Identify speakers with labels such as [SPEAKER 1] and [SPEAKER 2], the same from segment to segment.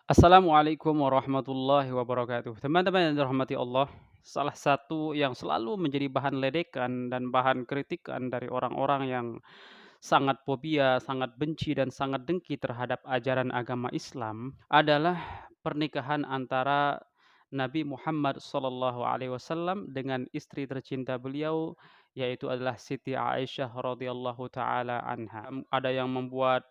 [SPEAKER 1] Assalamualaikum warahmatullahi wabarakatuh. Teman-teman yang dirahmati Allah, salah satu yang selalu menjadi bahan ledekan dan bahan kritikan dari orang-orang yang sangat fobia, sangat benci dan sangat dengki terhadap ajaran agama Islam adalah pernikahan antara Nabi Muhammad SAW dengan istri tercinta beliau, yaitu adalah Siti Aisyah radhiyallahu taala anha. Ada yang membuat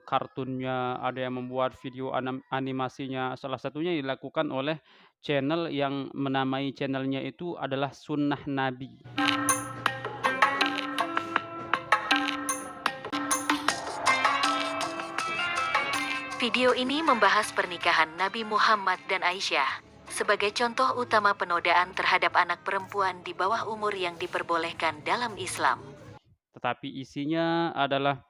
[SPEAKER 1] kartunnya, ada yang membuat video animasinya, salah satunya dilakukan oleh channel yang menamai channelnya itu adalah Sunnah Nabi.
[SPEAKER 2] Video ini membahas pernikahan Nabi Muhammad dan Aisyah sebagai contoh utama penodaan terhadap anak perempuan di bawah umur yang diperbolehkan dalam Islam.
[SPEAKER 1] Tetapi isinya adalah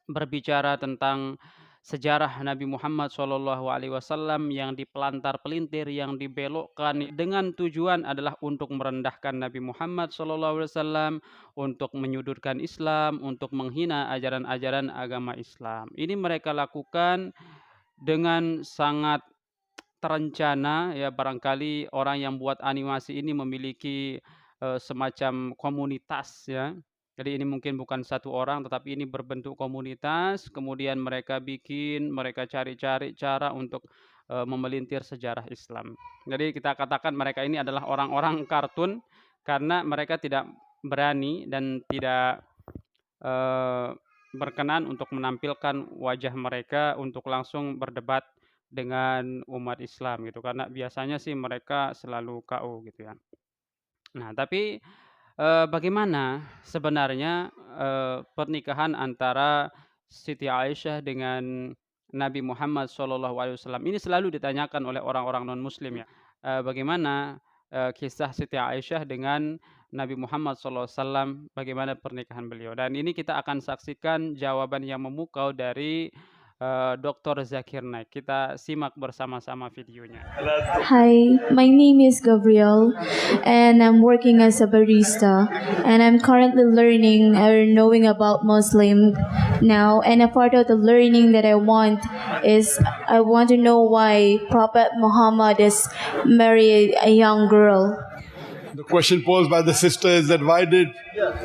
[SPEAKER 1] berbicara tentang sejarah Nabi Muhammad SAW yang dipelantar-pelintir, yang dibelokkan dengan tujuan adalah untuk merendahkan Nabi Muhammad SAW, untuk menyudutkan Islam, untuk menghina ajaran-ajaran agama Islam. Ini mereka lakukan dengan sangat terencana, ya barangkali orang yang buat animasi ini memiliki semacam komunitas, ya. Jadi ini mungkin bukan satu orang, tetapi ini berbentuk komunitas, kemudian mereka cari-cari cara untuk memelintir sejarah Islam. Jadi kita katakan mereka ini adalah orang-orang kartun karena mereka tidak berani dan tidak berkenan untuk menampilkan wajah mereka untuk langsung berdebat dengan umat Islam gitu, karena biasanya sih mereka selalu KO gitu ya. Nah tapi, bagaimana sebenarnya, pernikahan antara Siti Aisyah dengan Nabi Muhammad SAW ini selalu ditanyakan oleh orang-orang non-muslim ya, bagaimana, kisah Siti Aisyah dengan Nabi Muhammad SAW, bagaimana pernikahan beliau? Dan ini kita akan saksikan jawaban yang memukau dari, Dr. Zakir Naik. Kita simak bersama-sama videonya.
[SPEAKER 3] Hi, my name is Gabriel, and I'm working as a barista, and I'm currently learning or knowing about Muslim now. And a part of the learning that I want is I want to know why Prophet Muhammad is married a young girl.
[SPEAKER 4] The question posed by the sister is that why did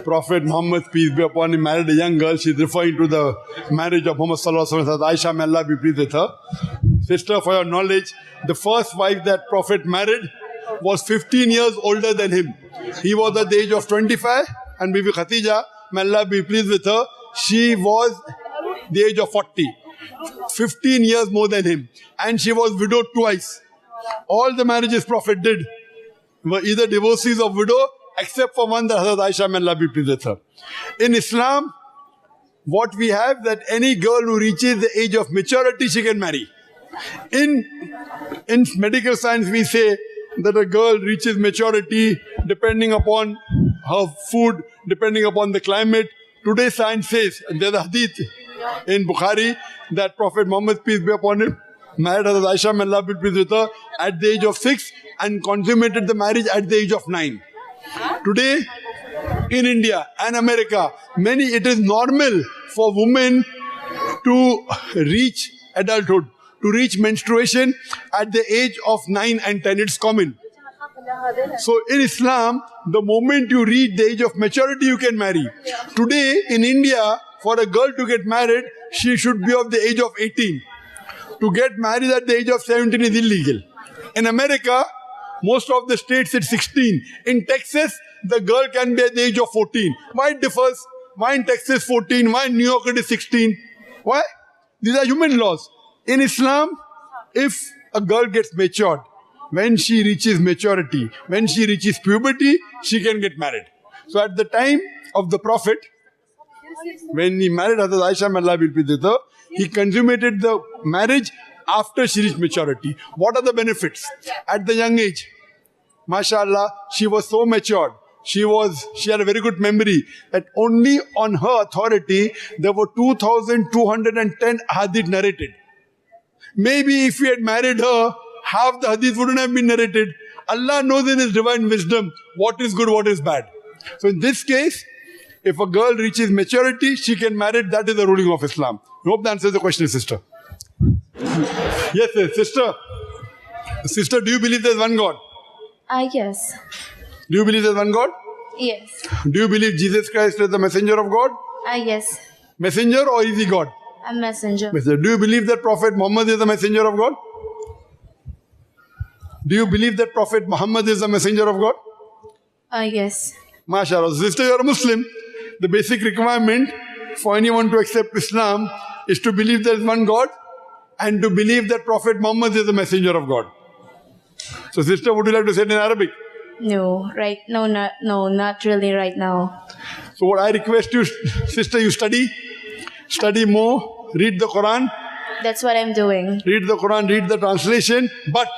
[SPEAKER 4] Prophet Muhammad, peace be upon him, married a young girl? She's referring to the marriage of Muhammad Sallallahu Alaihi Wasallam, Aisha, may Allah be pleased with her. Sister, for your knowledge, the first wife that Prophet married was 15 years older than him. He was at the age of 25, and Bibi Khatija, may Allah be pleased with her, she was the age of 40. 15 years more than him. And she was widowed twice. All the marriages Prophet did were either divorcees or widow, except for one that Hazrat Aisha, may Allah be pleased with her. In Islam, what we have that any girl who reaches the age of maturity, she can marry. In medical science, we say that a girl reaches maturity depending upon her food, depending upon the climate. Today science says, there's a hadith in Bukhari that Prophet Muhammad, peace be upon him, married Hazrat Aisha, may Allah be pleased with her, at the age of 6 and consummated the marriage at the age of 9. Today, in India and America, it is normal for women to reach adulthood, to reach menstruation at the age of 9 and 10. It's common. So in Islam, the moment you reach the age of maturity, you can marry. Today, in India, for a girl to get married, she should be of the age of 18. To get married at the age of 17 is illegal. In America, most of the states it's 16. In Texas, the girl can be at the age of 14. Why it differs? Why in Texas 14? Why in New York it is 16? Why? These are human laws. In Islam, if a girl gets matured, when she reaches maturity, when she reaches puberty, she can get married. So at the time of the Prophet, when he married Hazrat Aisha, may Allah be pleased with her, he consummated the marriage after she reached maturity. What are the benefits? At the young age, mashallah, she was so matured. She had a very good memory that only on her authority there were 2,210 hadith narrated. Maybe if we had married her, half the hadith wouldn't have been narrated. Allah knows in His divine wisdom what is good, what is bad. So in this case, if a girl reaches maturity, she can marry. That is the ruling of Islam. I hope that answers the question, sister. Yes, yes, sister. Sister, do you believe there's one God?
[SPEAKER 3] Yes.
[SPEAKER 4] Do you believe there's one God?
[SPEAKER 3] Yes.
[SPEAKER 4] Do you believe Jesus Christ is the messenger of God?
[SPEAKER 3] Yes.
[SPEAKER 4] Messenger or is he God?
[SPEAKER 3] A messenger.
[SPEAKER 4] Messenger. Do you believe that Prophet Muhammad is the messenger of God? Do you believe that Prophet Muhammad is the messenger of God?
[SPEAKER 3] Yes.
[SPEAKER 4] MashaAllah. Sister, you're a Muslim. The basic requirement for anyone to accept Islam is to believe there is one God and to believe that Prophet Muhammad is the messenger of God. So, sister, would you like to say it in Arabic?
[SPEAKER 3] No, right? No, not really right now.
[SPEAKER 4] So, what I request you, sister, you study more, read the Quran,
[SPEAKER 3] That's what I'm doing.
[SPEAKER 4] read the Quran, read the translation. But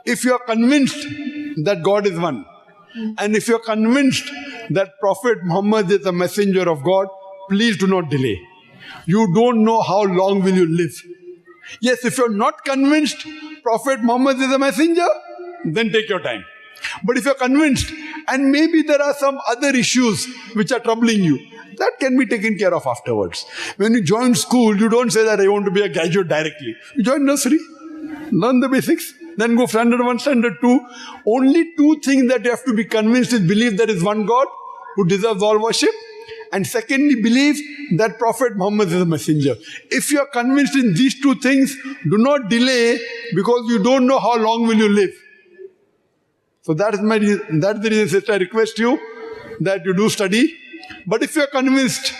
[SPEAKER 4] if you are convinced that God is one, and if you are convinced that Prophet Muhammad is the messenger of God, please do not delay. You don't know how long will you live. Yes, if you're not convinced Prophet Muhammad is a messenger, then take your time. But if you're convinced, and maybe there are some other issues which are troubling you, that can be taken care of afterwards. When you join school, you don't say that I want to be a graduate directly. You join nursery, learn the basics, then go standard 1, standard 2. Only 2 things that you have to be convinced is believe there is one God who deserves all worship, and secondly, believe that Prophet Muhammad is a messenger. If you are convinced in these 2 things, do not delay, because you don't know how long will you live. So that's the reason, sister, I request you that you do study. But if you are convinced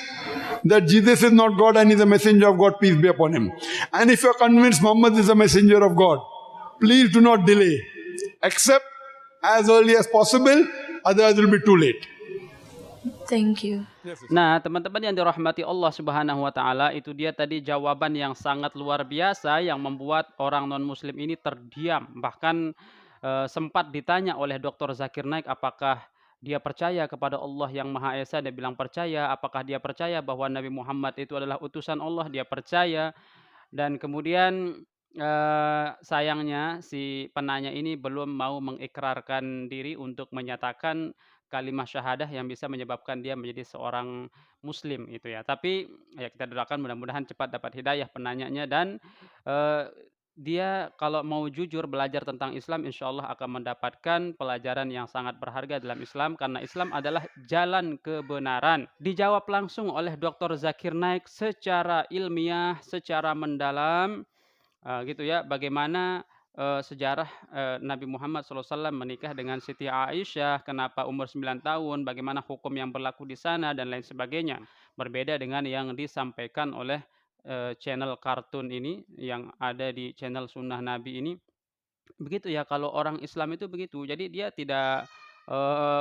[SPEAKER 4] that Jesus is not God and is a messenger of God, peace be upon him, and if you are convinced Muhammad is a messenger of God, please do not delay. Accept as early as possible, otherwise it will be too late.
[SPEAKER 3] Thank you.
[SPEAKER 1] Nah, teman-teman yang dirahmati Allah Subhanahu wa taala, itu dia tadi jawaban yang sangat luar biasa yang membuat orang non-muslim ini terdiam. Bahkan sempat ditanya oleh Dr. Zakir Naik apakah dia percaya kepada Allah yang Maha Esa, dia bilang percaya. Apakah dia percaya bahwa Nabi Muhammad itu adalah utusan Allah, dia percaya. Dan kemudian sayangnya si penanya ini belum mau mengikrarkan diri untuk menyatakan kalimat syahadah yang bisa menyebabkan dia menjadi seorang muslim itu ya. Tapi ya kita doakan mudah-mudahan cepat dapat hidayah penanyanya, dan eee, dia kalau mau jujur belajar tentang Islam, insya Allah akan mendapatkan pelajaran yang sangat berharga dalam Islam, karena Islam adalah jalan kebenaran. Dijawab langsung oleh Dr. Zakir Naik secara ilmiah, secara mendalam, gitu ya, bagaimana sejarah Nabi Muhammad SAW menikah dengan Siti Aisyah, kenapa umur 9 tahun, bagaimana hukum yang berlaku di sana, dan lain sebagainya. Berbeda dengan yang disampaikan oleh channel kartun ini, yang ada di channel Sunnah Nabi ini. Begitu ya, kalau orang Islam itu begitu. Jadi dia tidak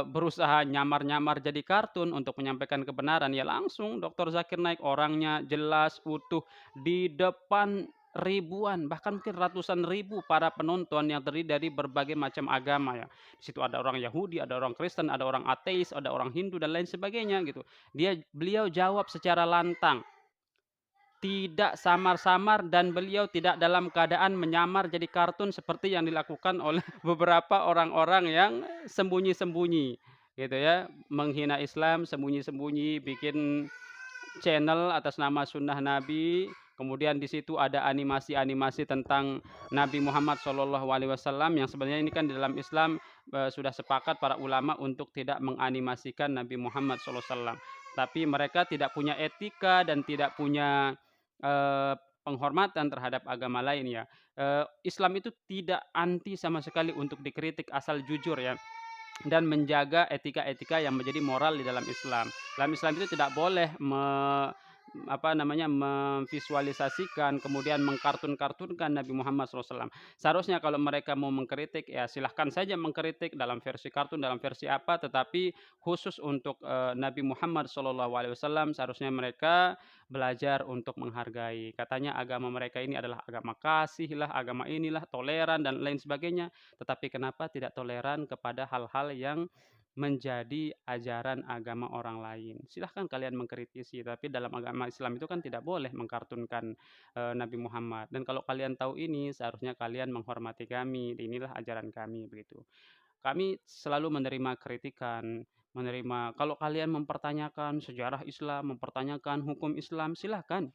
[SPEAKER 1] berusaha nyamar-nyamar jadi kartun untuk menyampaikan kebenaran. Ya langsung Dr. Zakir Naik, orangnya jelas, utuh, di depan ribuan, bahkan mungkin ratusan ribu para penonton yang terdiri dari berbagai macam agama ya. Di situ ada orang Yahudi, ada orang Kristen, ada orang ateis, ada orang Hindu, dan lain sebagainya gitu. Beliau jawab secara lantang, tidak samar-samar, dan beliau tidak dalam keadaan menyamar jadi kartun seperti yang dilakukan oleh beberapa orang-orang yang sembunyi-sembunyi gitu ya, menghina Islam sembunyi-sembunyi, bikin channel atas nama Sunnah Nabi. Kemudian di situ ada animasi-animasi tentang Nabi Muhammad SAW, yang sebenarnya ini kan di dalam Islam sudah sepakat para ulama untuk tidak menganimasikan Nabi Muhammad SAW. Tapi mereka tidak punya etika dan tidak punya penghormatan terhadap agama lain ya. Islam itu tidak anti sama sekali untuk dikritik asal jujur ya, dan menjaga etika-etika yang menjadi moral di dalam Islam. Dalam Islam itu tidak boleh memvisualisasikan kemudian mengkartun-kartunkan Nabi Muhammad SAW. Seharusnya kalau mereka mau mengkritik ya silahkan saja mengkritik dalam versi kartun, dalam versi apa, tetapi khusus untuk Nabi Muhammad SAW seharusnya mereka belajar untuk menghargai. Katanya agama mereka ini adalah agama kasih lah, agama inilah toleran dan lain sebagainya. Tetapi kenapa tidak toleran kepada hal-hal yang menjadi ajaran agama orang lain? Silahkan kalian mengkritisi, tapi dalam agama Islam itu kan tidak boleh mengkartunkan Nabi Muhammad. Dan kalau kalian tahu ini, seharusnya kalian menghormati kami. Inilah ajaran kami begitu. Kami selalu menerima kritikan, kalau kalian mempertanyakan sejarah Islam, mempertanyakan hukum Islam, silahkan.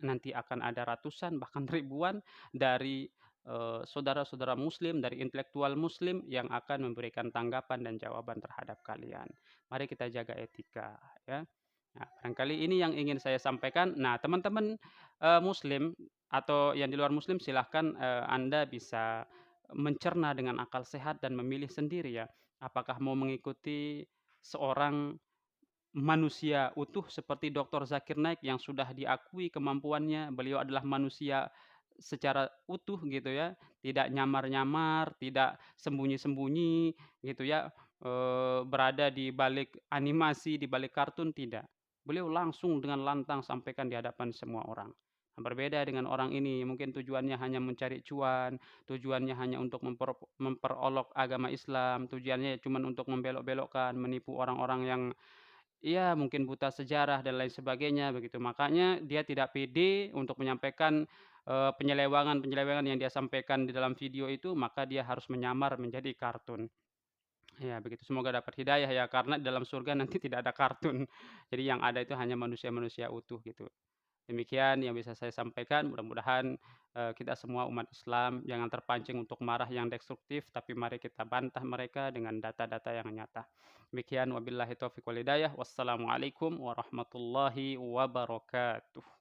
[SPEAKER 1] nanti akan ada ratusan bahkan ribuan dari saudara-saudara muslim, dari intelektual muslim yang akan memberikan tanggapan dan jawaban terhadap kalian. Mari kita jaga etika ya. Nah, barangkali ini yang ingin saya sampaikan. Nah, teman-teman muslim atau yang di luar muslim silahkan Anda bisa mencerna dengan akal sehat dan memilih sendiri ya. Apakah mau mengikuti seorang manusia utuh seperti Dr. Zakir Naik yang sudah diakui kemampuannya, beliau adalah manusia secara utuh gitu ya, tidak nyamar-nyamar, tidak sembunyi-sembunyi gitu ya, berada di balik animasi, di balik kartun, tidak. Beliau langsung dengan lantang sampaikan di hadapan semua orang. Nah, berbeda dengan orang ini, mungkin tujuannya hanya mencari cuan, tujuannya hanya untuk memperolok agama Islam, tujuannya cuma untuk membelok-belokkan, menipu orang-orang yang iya, mungkin buta sejarah dan lain sebagainya begitu. Makanya dia tidak pede untuk menyampaikan, penyelewengan-penyelewengan yang dia sampaikan di dalam video itu, maka dia harus menyamar menjadi kartun. Ya begitu, semoga dapat hidayah ya, karena di dalam surga nanti tidak ada kartun. Jadi yang ada itu hanya manusia-manusia utuh gitu. Demikian yang bisa saya sampaikan, mudah-mudahan, kita semua umat Islam jangan terpancing untuk marah yang destruktif, tapi mari kita bantah mereka dengan data-data yang nyata. Demikian wabillahi taufiq wal hidayah. Wassalamualaikum warahmatullahi wabarakatuh.